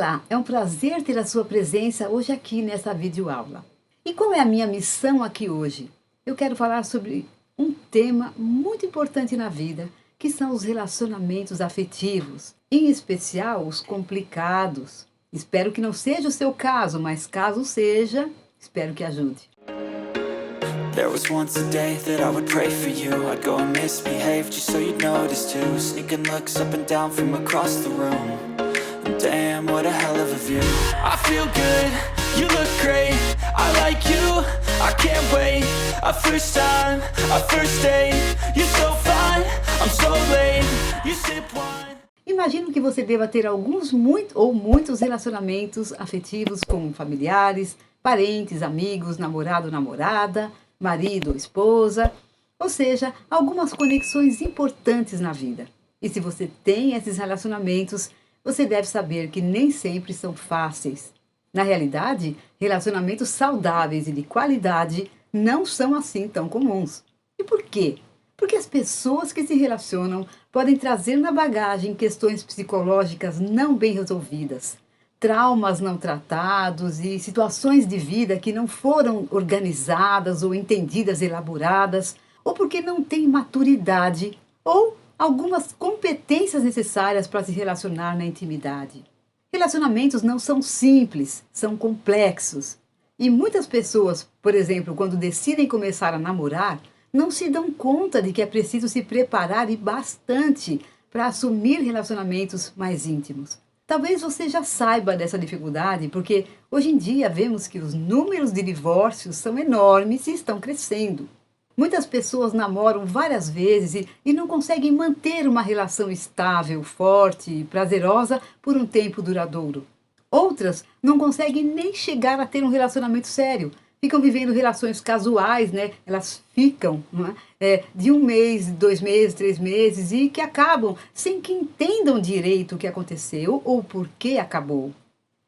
Olá, é um prazer ter a sua presença hoje aqui nessa videoaula. E qual é a minha missão aqui hoje? Eu quero falar sobre um tema muito importante na vida, que são os relacionamentos afetivos, em especial os complicados. Espero que não seja o seu caso, mas caso seja, espero que ajude. There was once a day that I would pray for you. I'd go and misbehave just so you'd notice too. Sneaking looks up and down from across the room. And damn, what a hell of a view. I feel good, you look great. I like you, I can't wait. A first time, a first date. You're so fine, I'm so late. You sip wine. Imagino que você deva ter muitos relacionamentos afetivos com familiares, parentes, amigos, namorado, namorada, marido ou esposa, ou seja, algumas conexões importantes na vida. E se você tem esses relacionamentos, você deve saber que nem sempre são fáceis. Na realidade, relacionamentos saudáveis e de qualidade não são assim tão comuns. E por quê? Porque as pessoas que se relacionam podem trazer na bagagem questões psicológicas não bem resolvidas, traumas não tratados e situações de vida que não foram organizadas ou entendidas, elaboradas, ou porque não têm maturidade ou algumas competências necessárias para se relacionar na intimidade. Relacionamentos não são simples, são complexos. E muitas pessoas, por exemplo, quando decidem começar a namorar, não se dão conta de que é preciso se preparar e bastante para assumir relacionamentos mais íntimos. Talvez você já saiba dessa dificuldade, porque hoje em dia vemos que os números de divórcios são enormes e estão crescendo. Muitas pessoas namoram várias vezes e não conseguem manter uma relação estável, forte e prazerosa por um tempo duradouro. Outras não conseguem nem chegar a ter um relacionamento sério. Ficam vivendo relações casuais, né? Elas ficam de 1 mês, 2 meses, 3 meses e que acabam sem que entendam direito o que aconteceu ou por que acabou.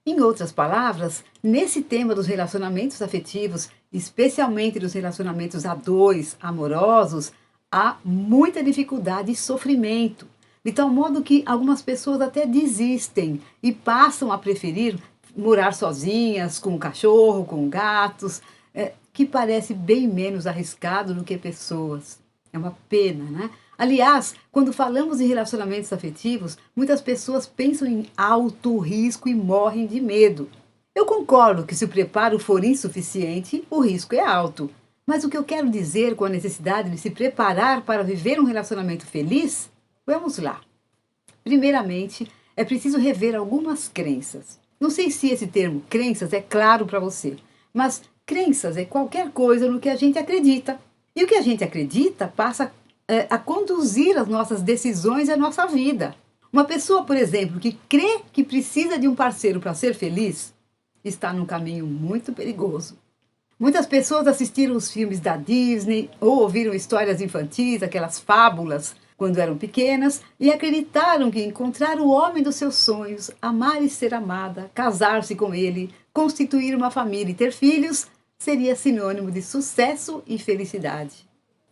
Em outras palavras, nesse tema dos relacionamentos afetivos, especialmente dos relacionamentos a dois, amorosos, há muita dificuldade e sofrimento, de tal modo que algumas pessoas até desistem e passam a preferir morar sozinhas, com um cachorro, com gatos, que parece bem menos arriscado do que pessoas. É uma pena, né? Aliás, quando falamos em relacionamentos afetivos, muitas pessoas pensam em alto risco e morrem de medo. Eu concordo que se o preparo for insuficiente, o risco é alto. Mas o que eu quero dizer com a necessidade de se preparar para viver um relacionamento feliz? Vamos lá. Primeiramente, é preciso rever algumas crenças. Não sei se esse termo crenças é claro para você, mas crenças é qualquer coisa no que a gente acredita. E o que a gente acredita passa a conduzir as nossas decisões e a nossa vida. Uma pessoa, por exemplo, que crê que precisa de um parceiro para ser feliz, está num caminho muito perigoso. Muitas pessoas assistiram os filmes da Disney ou ouviram histórias infantis, aquelas fábulas, quando eram pequenas, e acreditaram que encontrar o homem dos seus sonhos, amar e ser amada, casar-se com ele, constituir uma família e ter filhos, seria sinônimo de sucesso e felicidade.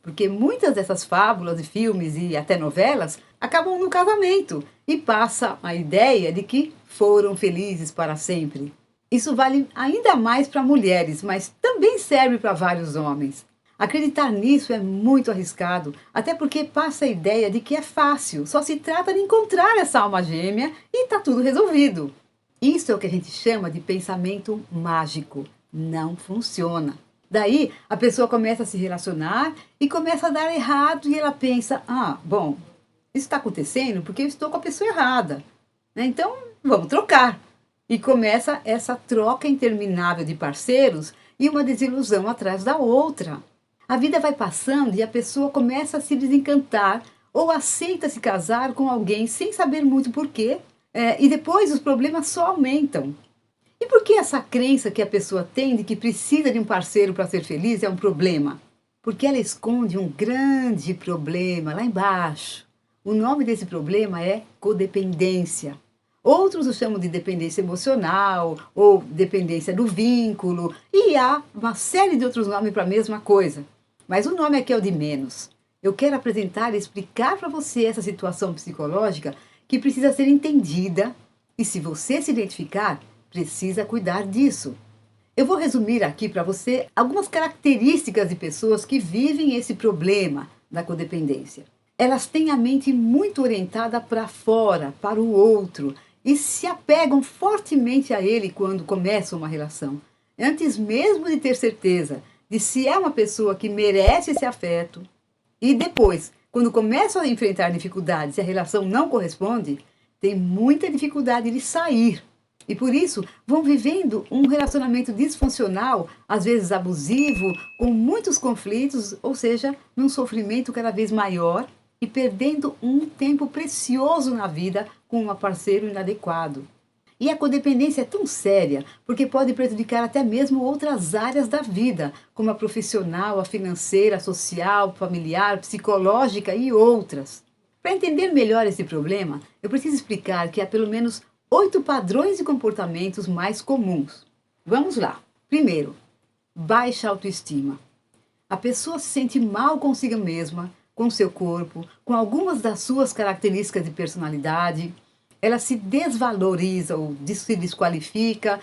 Porque muitas dessas fábulas e filmes e até novelas acabam no casamento e passa a ideia de que foram felizes para sempre. Isso vale ainda mais para mulheres, mas também serve para vários homens. Acreditar nisso é muito arriscado, até porque passa a ideia de que é fácil, só se trata de encontrar essa alma gêmea e está tudo resolvido. Isso é o que a gente chama de pensamento mágico. Não funciona. Daí a pessoa começa a se relacionar e começa a dar errado e ela pensa, bom, isso está acontecendo porque eu estou com a pessoa errada, né? Então vamos trocar. E começa essa troca interminável de parceiros e uma desilusão atrás da outra. A vida vai passando e a pessoa começa a se desencantar ou aceita se casar com alguém sem saber muito porquê, e depois os problemas só aumentam. E por que essa crença que a pessoa tem de que precisa de um parceiro para ser feliz é um problema? Porque ela esconde um grande problema lá embaixo. O nome desse problema é codependência. Outros o chamam de dependência emocional ou dependência do vínculo, e há uma série de outros nomes para a mesma coisa. Mas o nome aqui é o de menos. Eu quero apresentar e explicar para você essa situação psicológica que precisa ser entendida E se você se identificar, precisa cuidar disso. Eu vou resumir aqui para você algumas características de pessoas que vivem esse problema da codependência. Elas têm a mente muito orientada para fora, para o outro, e se apegam fortemente a ele quando começam uma relação. Antes mesmo de ter certeza de se é uma pessoa que merece esse afeto, e depois, quando começam a enfrentar dificuldades e a relação não corresponde, tem muita dificuldade de sair. E por isso vão vivendo um relacionamento disfuncional, às vezes abusivo, com muitos conflitos, ou seja, num sofrimento cada vez maior e perdendo um tempo precioso na vida com um parceiro inadequado. E a codependência é tão séria porque pode prejudicar até mesmo outras áreas da vida, como a profissional, a financeira, a social, familiar, psicológica e outras. Para entender melhor esse problema, eu preciso explicar que há pelo menos 8 padrões de comportamentos mais comuns. Vamos lá. Primeiro, baixa autoestima. A pessoa se sente mal consigo mesma, com seu corpo, com algumas das suas características de personalidade. Ela se desvaloriza ou se desqualifica,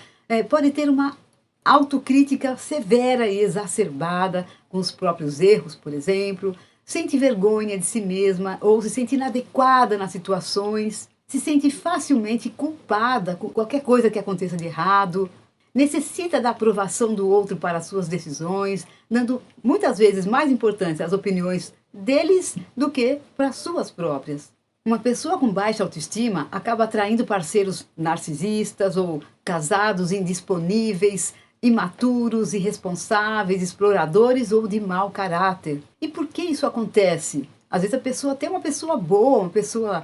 pode ter uma autocrítica severa e exacerbada com os próprios erros, por exemplo, sente vergonha de si mesma ou se sente inadequada nas situações, se sente facilmente culpada com qualquer coisa que aconteça de errado, necessita da aprovação do outro para suas decisões, dando muitas vezes mais importância às opiniões deles do que para as suas próprias. Uma pessoa com baixa autoestima acaba atraindo parceiros narcisistas ou casados indisponíveis, imaturos, irresponsáveis, exploradores ou de mau caráter. E por que isso acontece? Às vezes a pessoa tem uma pessoa boa, uma pessoa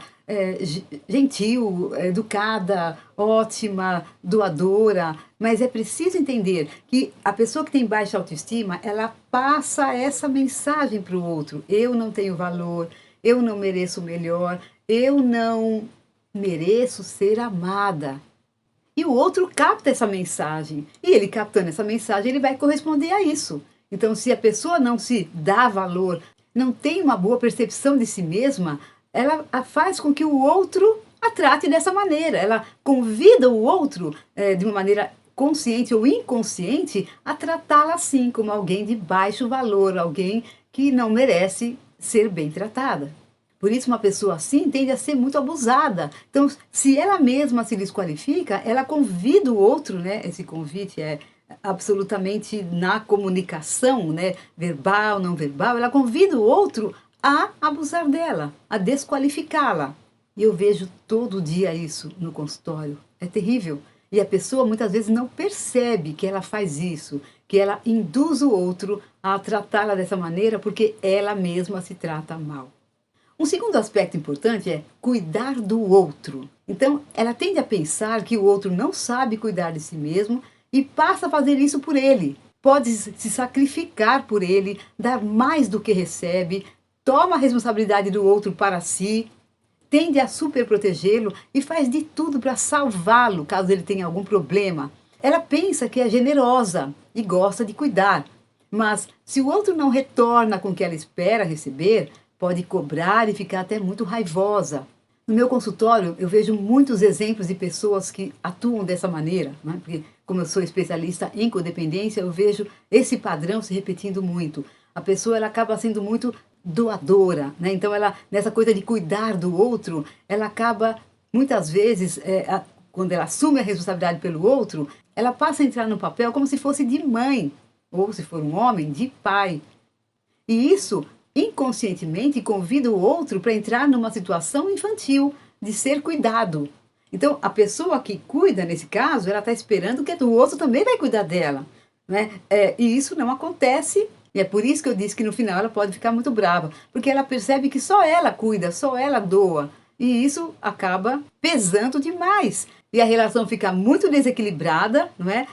gentil, educada, ótima, doadora, mas é preciso entender que a pessoa que tem baixa autoestima, ela passa essa mensagem para o outro. Eu não tenho valor, eu não mereço o melhor, eu não mereço ser amada. E o outro capta essa mensagem. E ele captando essa mensagem, ele vai corresponder a isso. Então, se a pessoa não se dá valor, não tem uma boa percepção de si mesma, ela faz com que o outro a trate dessa maneira. Ela convida o outro, de uma maneira consciente ou inconsciente, a tratá-la assim, como alguém de baixo valor, alguém que não merece ser bem tratada. Por isso, uma pessoa assim tende a ser muito abusada. Então, se ela mesma se desqualifica, ela convida o outro, né? Esse convite é absolutamente na comunicação, né? Verbal, não verbal, ela convida o outro a abusar dela, a desqualificá-la. E eu vejo todo dia isso no consultório. É terrível. E a pessoa muitas vezes não percebe que ela faz isso, que ela induz o outro a tratá-la dessa maneira porque ela mesma se trata mal. Um segundo aspecto importante é cuidar do outro. Então, ela tende a pensar que o outro não sabe cuidar de si mesmo e passa a fazer isso por ele. Pode se sacrificar por ele, dar mais do que recebe, toma a responsabilidade do outro para si, tende a superprotegê-lo e faz de tudo para salvá-lo caso ele tenha algum problema. Ela pensa que é generosa e gosta de cuidar, mas se o outro não retorna com o que ela espera receber, pode cobrar e ficar até muito raivosa. No meu consultório, eu vejo muitos exemplos de pessoas que atuam dessa maneira, né? Porque, como eu sou especialista em codependência, eu vejo esse padrão se repetindo muito. A pessoa ela acaba sendo muito doadora, né? Então, ela, nessa coisa de cuidar do outro, ela acaba, muitas vezes, quando ela assume a responsabilidade pelo outro, ela passa a entrar no papel como se fosse de mãe, ou se for um homem, de pai. E isso inconscientemente convida o outro para entrar numa situação infantil, de ser cuidado. Então, a pessoa que cuida, nesse caso, ela está esperando que o outro também vai cuidar dela, né? E isso não acontece, e é por isso que eu disse que no final ela pode ficar muito brava, porque ela percebe que só ela cuida, só ela doa, e isso acaba pesando demais. E a relação fica muito desequilibrada, não é?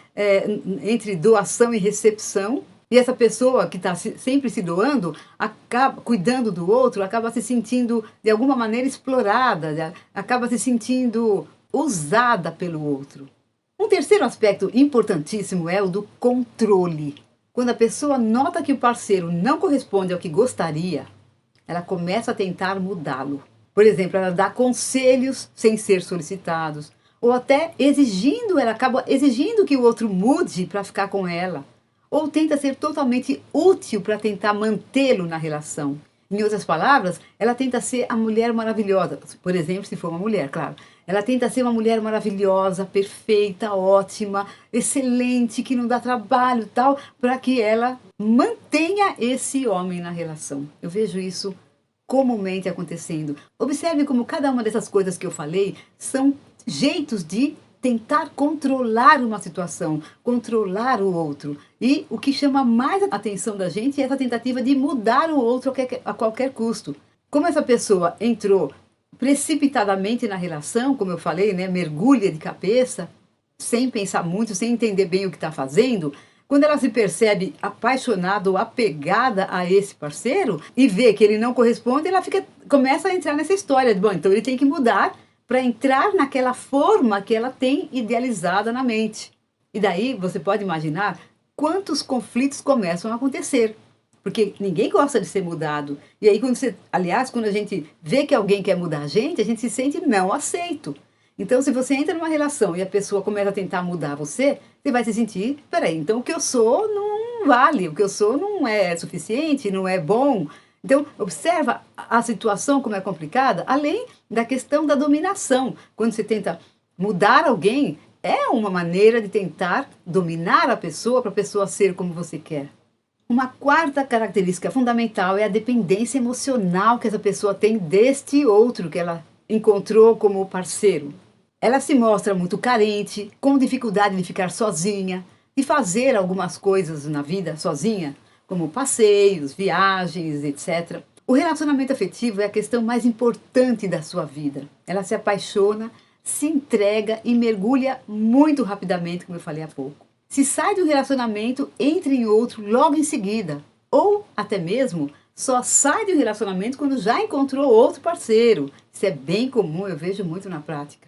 Entre doação e recepção. E essa pessoa que está sempre se doando, acaba cuidando do outro, acaba se sentindo, de alguma maneira, explorada, acaba se sentindo usada pelo outro. Um terceiro aspecto importantíssimo é o do controle. Quando a pessoa nota que o parceiro não corresponde ao que gostaria, ela começa a tentar mudá-lo. Por exemplo, ela dá conselhos sem ser solicitados, ou até exigindo, ela acaba exigindo que o outro mude para ficar com ela, ou tenta ser totalmente útil para tentar mantê-lo na relação. Em outras palavras, ela tenta ser a mulher maravilhosa, por exemplo, se for uma mulher, claro. Ela tenta ser uma mulher maravilhosa, perfeita, ótima, excelente, que não dá trabalho, tal, para que ela mantenha esse homem na relação. Eu vejo isso comumente acontecendo. Observe como cada uma dessas coisas que eu falei são jeitos de tentar controlar uma situação, controlar o outro. E o que chama mais a atenção da gente é essa tentativa de mudar o outro a qualquer custo. Como essa pessoa entrou precipitadamente na relação, como eu falei, né, mergulha de cabeça, sem pensar muito, sem entender bem o que está fazendo, quando ela se percebe apaixonada ou apegada a esse parceiro e vê que ele não corresponde, ela começa a entrar nessa história de, bom, então ele tem que mudar para entrar naquela forma que ela tem idealizada na mente. E daí você pode imaginar quantos conflitos começam a acontecer. Porque ninguém gosta de ser mudado. E aí, quando a gente vê que alguém quer mudar a gente se sente não aceito. Então, se você entra numa relação e a pessoa começa a tentar mudar você vai se sentir, peraí, então o que eu sou não vale, o que eu sou não é suficiente, não é bom. Então, observa a situação como é complicada, além da questão da dominação. Quando você tenta mudar alguém, é uma maneira de tentar dominar a pessoa para a pessoa ser como você quer. Uma quarta característica fundamental é a dependência emocional que essa pessoa tem deste outro que ela encontrou como parceiro. Ela se mostra muito carente, com dificuldade de ficar sozinha, de fazer algumas coisas na vida sozinha, como passeios, viagens, etc. O relacionamento afetivo é a questão mais importante da sua vida. Ela se apaixona, se entrega e mergulha muito rapidamente, como eu falei há pouco. Se sai de um relacionamento, entra em outro logo em seguida. Ou, até mesmo, só sai de um relacionamento quando já encontrou outro parceiro. Isso é bem comum, eu vejo muito na prática.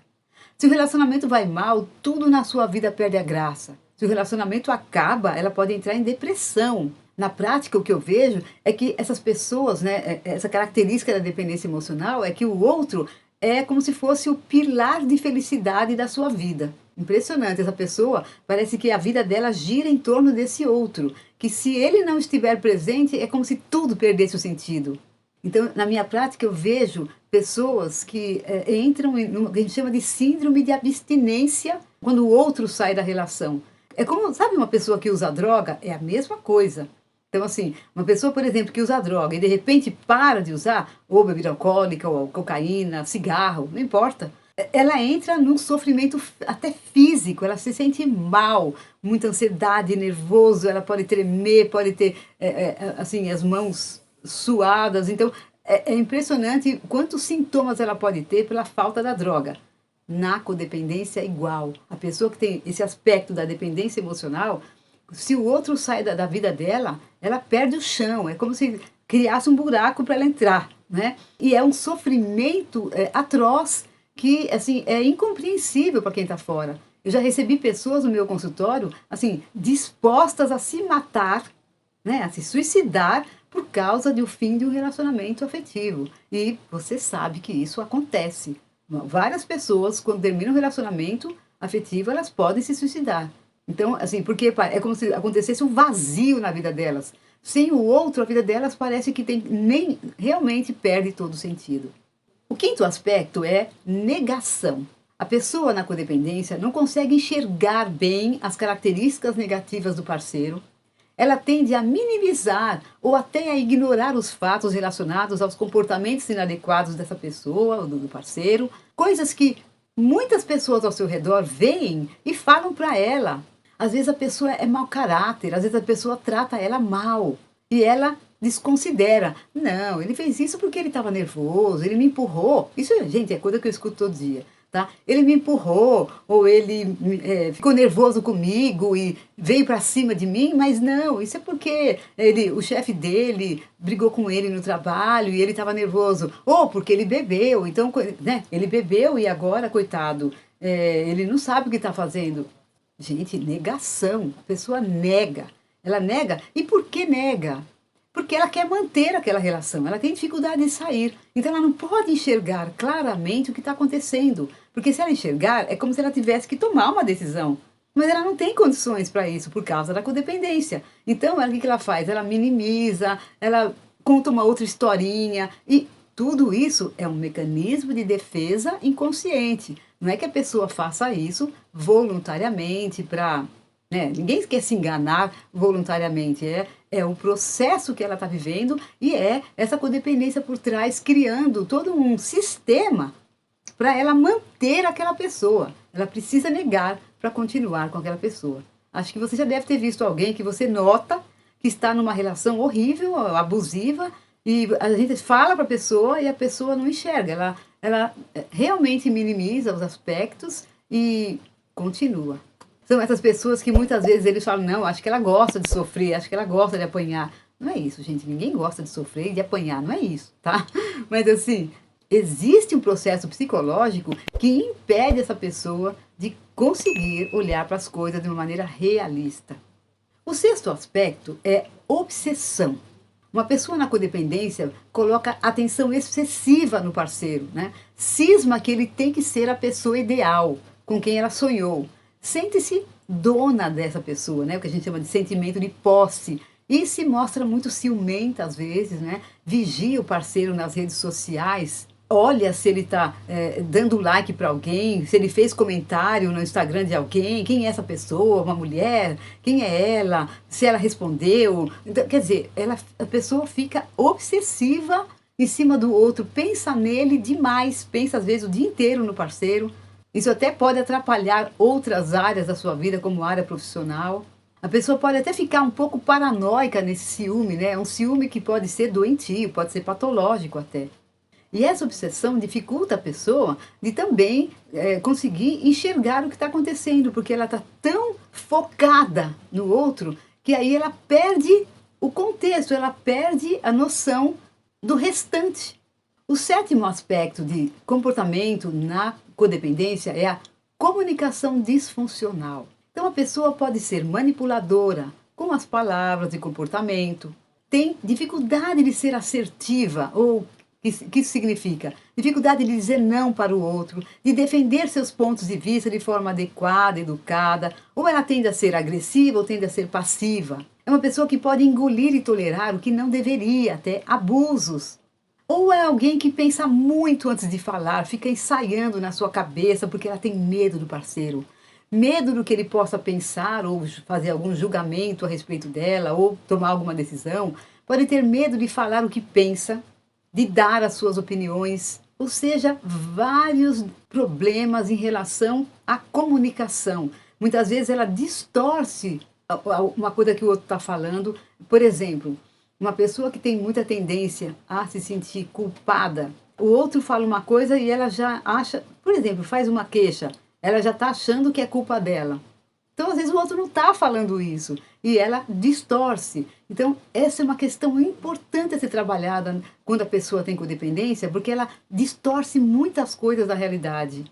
Se o relacionamento vai mal, tudo na sua vida perde a graça. Se o relacionamento acaba, ela pode entrar em depressão. Na prática, o que eu vejo é que essas pessoas, né, essa característica da dependência emocional é que o outro é como se fosse o pilar de felicidade da sua vida. Impressionante, essa pessoa parece que a vida dela gira em torno desse outro, que se ele não estiver presente é como se tudo perdesse o sentido. Então, na minha prática, eu vejo pessoas que entram em o que a gente chama de síndrome de abstinência quando o outro sai da relação. É como, sabe, uma pessoa que usa droga? É a mesma coisa. Então, assim, uma pessoa, por exemplo, que usa droga e de repente para de usar, ou bebida alcoólica, ou cocaína, cigarro, não importa. Ela entra num sofrimento até físico, ela se sente mal, muita ansiedade, nervoso, ela pode tremer, pode ter, assim, as mãos suadas. Então, é impressionante quantos sintomas ela pode ter pela falta da droga. Na codependência é igual. A pessoa que tem esse aspecto da dependência emocional, se o outro sai da vida dela, ela perde o chão. É como se criasse um buraco para ela entrar, né? E é um sofrimento atroz que, assim, é incompreensível para quem está fora. Eu já recebi pessoas no meu consultório, assim, dispostas a se matar, né, a se suicidar por causa do fim de um relacionamento afetivo. E você sabe que isso acontece. Várias pessoas, quando terminam um relacionamento afetivo, elas podem se suicidar. Então, assim, porque é como se acontecesse um vazio na vida delas. Sem o outro, a vida delas parece que nem realmente perde todo o sentido. O quinto aspecto é negação. A pessoa na codependência não consegue enxergar bem as características negativas do parceiro. Ela tende a minimizar ou até a ignorar os fatos relacionados aos comportamentos inadequados dessa pessoa ou do parceiro, coisas que muitas pessoas ao seu redor veem e falam para ela. Às vezes a pessoa é mau caráter, às vezes a pessoa trata ela mal e ela desconsidera. Não, ele fez isso porque ele estava nervoso, ele me empurrou. Isso, gente, é coisa que eu escuto todo dia. Tá? Ele me empurrou, ou ele ficou nervoso comigo e veio para cima de mim, mas não, isso é porque o chefe dele brigou com ele no trabalho e ele estava nervoso, ou porque ele bebeu, então, né, ele bebeu e agora, coitado, ele não sabe o que está fazendo. Gente, negação, a pessoa nega, ela nega, e por que nega? porque ela quer manter aquela relação, ela tem dificuldade de sair. Então ela não pode enxergar claramente o que está acontecendo, porque se ela enxergar, é como se ela tivesse que tomar uma decisão. Mas ela não tem condições para isso por causa da codependência. Então, o que ela faz? Ela minimiza, ela conta uma outra historinha e tudo isso é um mecanismo de defesa inconsciente. Não é que a pessoa faça isso voluntariamente para... Né? Ninguém quer se enganar voluntariamente. É um processo que ela está vivendo e é essa codependência por trás criando todo um sistema para ela manter aquela pessoa. Ela precisa negar para continuar com aquela pessoa. Acho que você já deve ter visto alguém que você nota que está numa relação horrível, abusiva, e a gente fala para a pessoa e a pessoa não enxerga. Ela realmente minimiza os aspectos e continua. São essas pessoas que muitas vezes eles falam, não, acho que ela gosta de sofrer, acho que ela gosta de apanhar. Não é isso, gente. Ninguém gosta de sofrer e de apanhar, não é isso, tá? Mas assim, existe um processo psicológico que impede essa pessoa de conseguir olhar para as coisas de uma maneira realista. O sexto aspecto é obsessão. Uma pessoa na codependência coloca atenção excessiva no parceiro, né? Cisma que ele tem que ser a pessoa ideal, com quem ela sonhou. Sente-se dona dessa pessoa, né? O que a gente chama de sentimento de posse. E se mostra muito ciumenta às vezes, né? Vigia o parceiro nas redes sociais. Olha se ele está dando like para alguém, se ele fez comentário no Instagram de alguém, quem é essa pessoa, uma mulher, quem é ela, se ela respondeu. Então, quer dizer, a pessoa fica obsessiva em cima do outro, pensa nele demais, pensa às vezes o dia inteiro no parceiro. Isso até pode atrapalhar outras áreas da sua vida, como área profissional. A pessoa pode até ficar um pouco paranoica nesse ciúme, né? É um ciúme que pode ser doentio, pode ser patológico até. E essa obsessão dificulta a pessoa de também conseguir enxergar o que está acontecendo, porque ela está tão focada no outro que aí ela perde o contexto, ela perde a noção do restante. O sétimo aspecto de comportamento na codependência é a comunicação disfuncional. Então a pessoa pode ser manipuladora com as palavras e comportamento, tem dificuldade de ser assertiva ou que isso significa? Dificuldade de dizer não para o outro, de defender seus pontos de vista de forma adequada, educada, ou ela tende a ser agressiva ou tende a ser passiva. É uma pessoa que pode engolir e tolerar o que não deveria, até abusos. Ou é alguém que pensa muito antes de falar, fica ensaiando na sua cabeça porque ela tem medo do parceiro. Medo do que ele possa pensar ou fazer algum julgamento a respeito dela ou tomar alguma decisão. Pode ter medo de falar o que pensa, de dar as suas opiniões, ou seja, vários problemas em relação à comunicação. Muitas vezes ela distorce uma coisa que o outro está falando. Por exemplo, uma pessoa que tem muita tendência a se sentir culpada, o outro fala uma coisa e ela já acha, por exemplo, faz uma queixa, ela já está achando que é culpa dela. Então, às vezes, o outro não está falando isso e ela distorce. Então, essa é uma questão importante a ser trabalhada quando a pessoa tem codependência, porque ela distorce muitas coisas da realidade.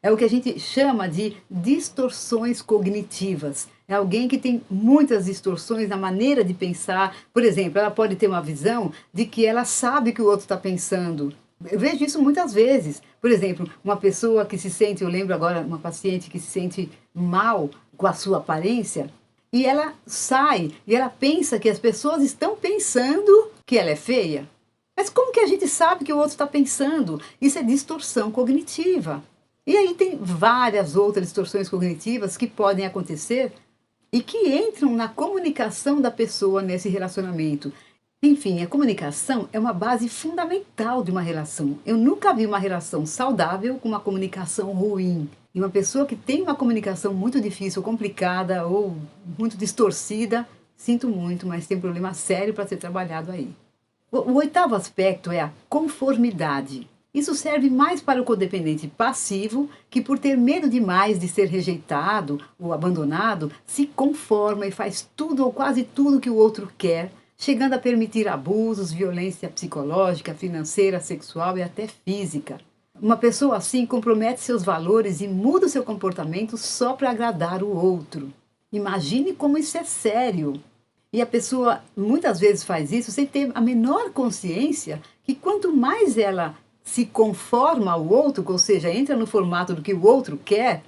É o que a gente chama de distorções cognitivas. É alguém que tem muitas distorções na maneira de pensar. Por exemplo, ela pode ter uma visão de que ela sabe o que o outro está pensando. Eu vejo isso muitas vezes. Por exemplo, uma pessoa que se sente, eu lembro agora, uma paciente que se sente mal com a sua aparência, e ela sai, e ela pensa que as pessoas estão pensando que ela é feia. Mas como que a gente sabe que o outro está pensando? Isso é distorção cognitiva. E aí tem várias outras distorções cognitivas que podem acontecer e que entram na comunicação da pessoa nesse relacionamento. Enfim, a comunicação é uma base fundamental de uma relação. Eu nunca vi uma relação saudável com uma comunicação ruim. E uma pessoa que tem uma comunicação muito difícil, complicada ou muito distorcida, sinto muito, mas tem um problema sério para ser trabalhado aí. O oitavo aspecto é a conformidade. Isso serve mais para o codependente passivo, que por ter medo demais de ser rejeitado ou abandonado, se conforma e faz tudo ou quase tudo que o outro quer, chegando a permitir abusos, violência psicológica, financeira, sexual e até física. Uma pessoa assim compromete seus valores e muda o seu comportamento só para agradar o outro. Imagine como isso é sério. E a pessoa muitas vezes faz isso sem ter a menor consciência que quanto mais ela se conforma ao outro, ou seja, entra no formato do que o outro quer,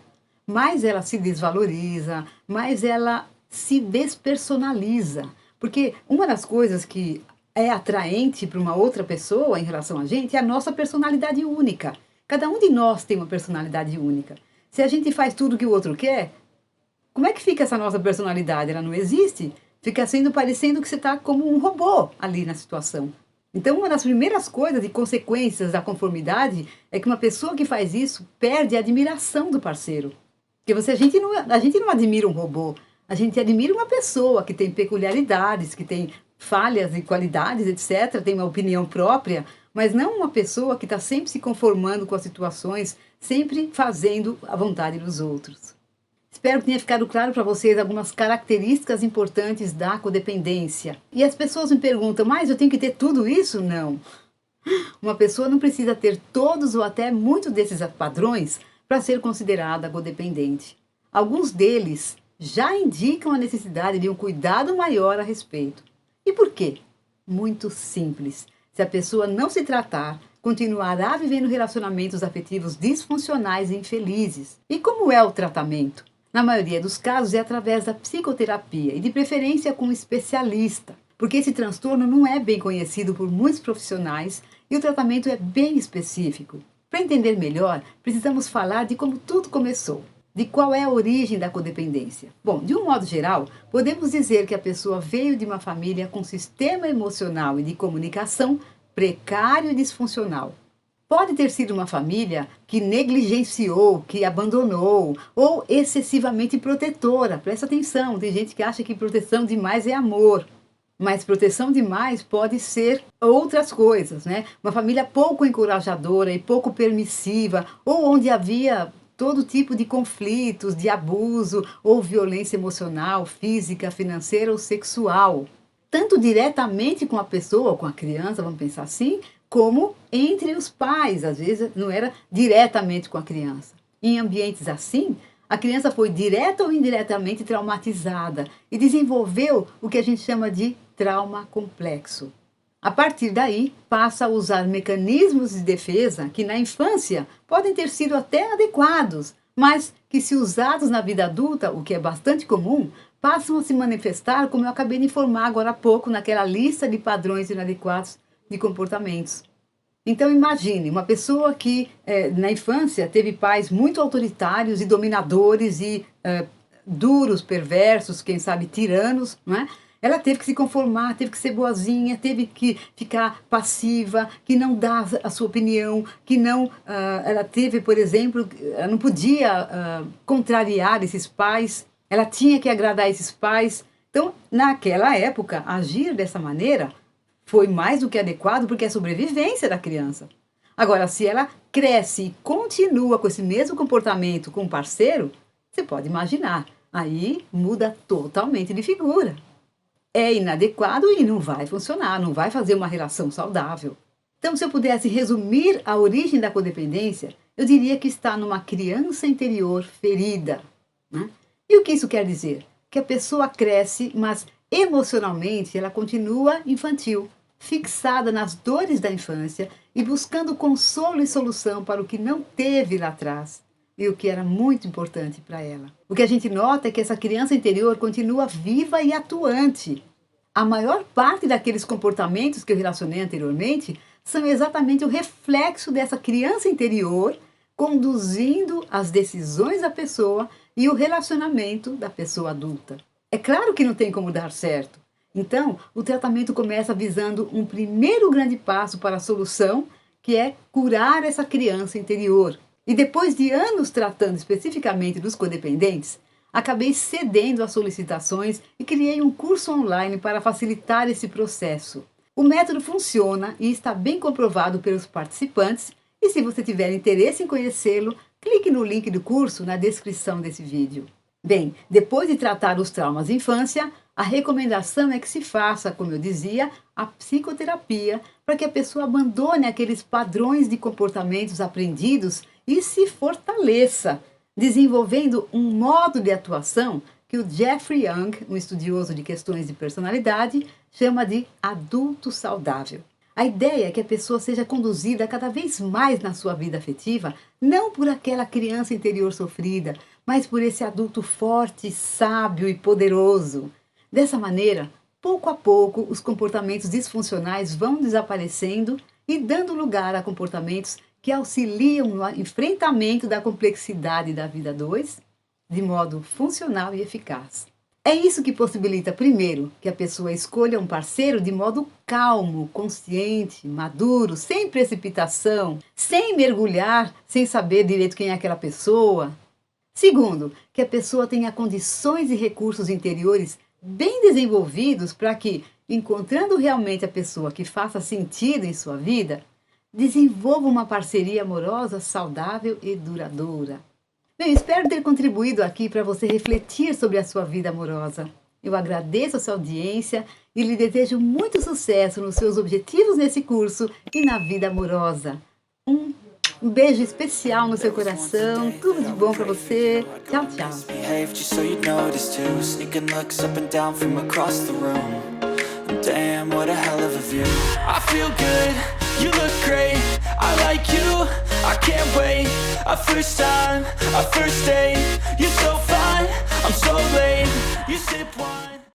mais ela se desvaloriza, mais ela se despersonaliza. Porque uma das coisas que é atraente para uma outra pessoa em relação a gente é a nossa personalidade única. Cada um de nós tem uma personalidade única. Se a gente faz tudo que o outro quer, como é que fica essa nossa personalidade? Ela não existe. Fica parecendo que você está como um robô ali na situação. Então, uma das primeiras coisas e consequências da conformidade é que uma pessoa que faz isso perde a admiração do parceiro. Porque a gente não admira um robô, a gente admira uma pessoa que tem peculiaridades, que tem falhas e qualidades, etc., tem uma opinião própria, mas não uma pessoa que está sempre se conformando com as situações, sempre fazendo a vontade dos outros. Espero que tenha ficado claro para vocês algumas características importantes da codependência. E as pessoas me perguntam, mas eu tenho que ter tudo isso? Não. Uma pessoa não precisa ter todos ou até muitos desses padrões para ser considerada codependente. Alguns deles já indicam a necessidade de um cuidado maior a respeito. E por quê? Muito simples. Se a pessoa não se tratar, continuará vivendo relacionamentos afetivos disfuncionais e infelizes. E como é o tratamento? Na maioria dos casos é através da psicoterapia e de preferência com um especialista, porque esse transtorno não é bem conhecido por muitos profissionais e o tratamento é bem específico. Para entender melhor, precisamos falar de como tudo começou, de qual é a origem da codependência. Bom, de um modo geral, podemos dizer que a pessoa veio de uma família com sistema emocional e de comunicação precário e disfuncional. Pode ter sido uma família que negligenciou, que abandonou, ou excessivamente protetora. Presta atenção, tem gente que acha que proteção demais é amor. Mas proteção demais pode ser outras coisas, né? Uma família pouco encorajadora e pouco permissiva, ou onde havia todo tipo de conflitos, de abuso ou violência emocional, física, financeira ou sexual. Tanto diretamente com a pessoa ou com a criança, vamos pensar assim, como entre os pais, às vezes não era diretamente com a criança. Em ambientes assim, a criança foi direta ou indiretamente traumatizada e desenvolveu o que a gente chama de trauma complexo. A partir daí, passa a usar mecanismos de defesa que na infância podem ter sido até adequados, mas que se usados na vida adulta, o que é bastante comum, passam a se manifestar, como eu acabei de informar agora há pouco, naquela lista de padrões inadequados de comportamentos. Então imagine, uma pessoa que na infância teve pais muito autoritários e dominadores e duros, perversos, quem sabe tiranos, não é? Ela teve que se conformar, teve que ser boazinha, teve que ficar passiva, que não dá a sua opinião, que não, ela teve, por exemplo, ela não podia contrariar esses pais, ela tinha que agradar esses pais. Então, naquela época, agir dessa maneira foi mais do que adequado, porque é a sobrevivência da criança. Agora, se ela cresce e continua com esse mesmo comportamento com o parceiro, você pode imaginar, aí muda totalmente de figura. É inadequado e não vai funcionar, não vai fazer uma relação saudável. Então, se eu pudesse resumir a origem da codependência, eu diria que está numa criança interior ferida, né? E o que isso quer dizer? Que a pessoa cresce, mas emocionalmente ela continua infantil, fixada nas dores da infância e buscando consolo e solução para o que não teve lá atrás e o que era muito importante para ela. O que a gente nota é que essa criança interior continua viva e atuante. A maior parte daqueles comportamentos que eu relacionei anteriormente são exatamente o reflexo dessa criança interior conduzindo as decisões da pessoa e o relacionamento da pessoa adulta. É claro que não tem como dar certo. Então, o tratamento começa visando um primeiro grande passo para a solução, que é curar essa criança interior. E depois de anos tratando especificamente dos codependentes, acabei cedendo às solicitações e criei um curso online para facilitar esse processo. O método funciona e está bem comprovado pelos participantes, e se você tiver interesse em conhecê-lo, clique no link do curso na descrição desse vídeo. Bem, depois de tratar os traumas de infância, a recomendação é que se faça, como eu dizia, a psicoterapia para que a pessoa abandone aqueles padrões de comportamentos aprendidos e se fortaleça, desenvolvendo um modo de atuação que o Jeffrey Young, um estudioso de questões de personalidade, chama de adulto saudável. A ideia é que a pessoa seja conduzida cada vez mais na sua vida afetiva, não por aquela criança interior sofrida, mas por esse adulto forte, sábio e poderoso. Dessa maneira, pouco a pouco, os comportamentos disfuncionais vão desaparecendo e dando lugar a comportamentos que auxiliam no enfrentamento da complexidade da vida a dois, de modo funcional e eficaz. É isso que possibilita, primeiro, que a pessoa escolha um parceiro de modo calmo, consciente, maduro, sem precipitação, sem mergulhar, sem saber direito quem é aquela pessoa. Segundo, que a pessoa tenha condições e recursos interiores bem desenvolvidos para que, encontrando realmente a pessoa que faça sentido em sua vida, desenvolva uma parceria amorosa, saudável e duradoura. Bem, espero ter contribuído aqui para você refletir sobre a sua vida amorosa. Eu agradeço a sua audiência e lhe desejo muito sucesso nos seus objetivos nesse curso e na vida amorosa. Um beijo especial no seu coração, tudo de bom para você. Tchau, tchau. Damn, what a hell of a view. I feel good, you look great, I like you, I can't wait. A first time, a first date, you're so fine, I'm so late. You sip wine.